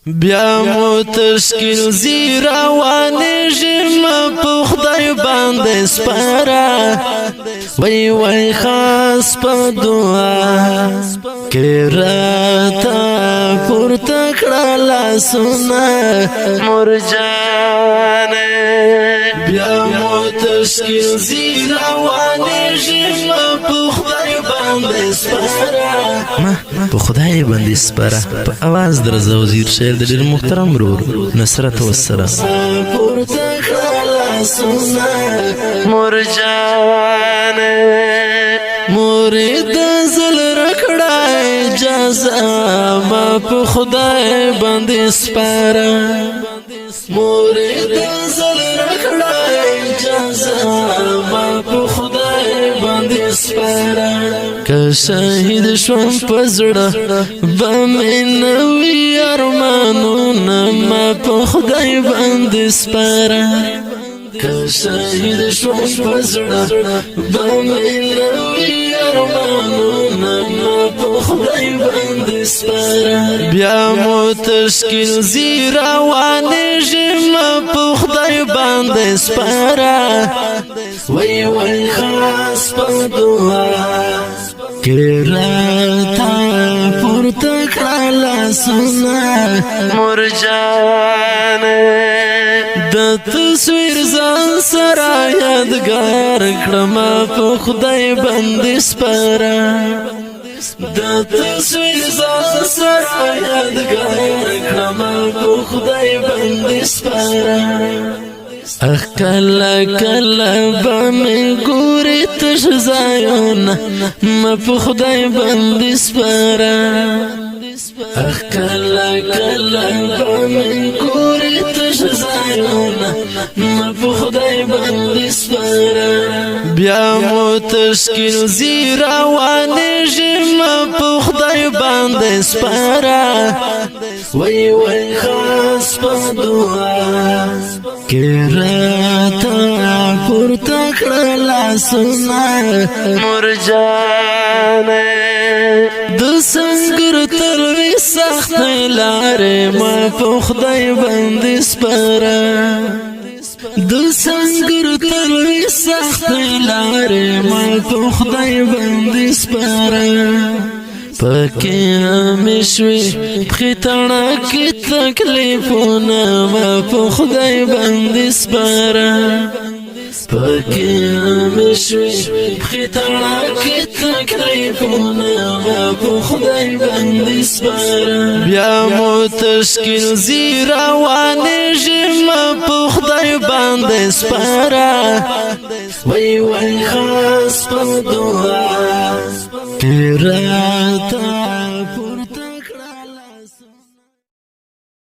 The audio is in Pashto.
بیا مو تشکیل زی روانیږم په خدای باندې سپاره وای وای خاص په دعا کې راته پورته کړه لاسونه مرجانه بیا مو تشکیل زی روانیږم په خدای باندې سپاره په خدای باندې سپاره په आवाज درځه وزیر شعر د ډېر محترم رور نصرت والسلام پورته کړه لاسونه مرجانه مرید زل رکړه اجازه ما په خدای باندې سپاره مرید زل رکړه اجازه ما په خدای باندې سپاره که شهید شوم په زړه به مې نوي ارمانونه ما په خدای باندې سپاره که شهید شوم په زړه به مې نوي ارمانونه ما په خدای باندې سپاره بیا مو تشکیل زی روانیږم په خدای باندې سپاره وای وای خاص په دعا کې راته پورته کړه لاسونه مرجانه د تصویر ځان سره یادګار کړم په خدای باندې سپاره د تصویر ځان سره یادګار کړم په خدای باندې سپاره اخ کله کله به مې ګورې تش ځایونه ما په خدای باندې سپاره اخ کله کله به مې ګورې تش ځایونه ما په خدای باندې سپاره بیا مو تشکیل زی روانیږم په خدای باندې سپاره وای وای خاص په دعا کې راته پورته کړه لاسونه مرجانه د سنگر تلوي سخت لارې ما په خدای باندې سپاره د سنگر تلوي سخت لارې ما په خدای باندې سپاره پکې همیشوي پخې تڼاکې تکلیفونه ما په خدای باندې سپاره پکې همیشوي پخې تڼاکې تکلیفونه ما په خدای باندې سپاره بیا مو تشکیل زی روانیږم په خدای باندې سپاره وای وای خاص په دعا کې راته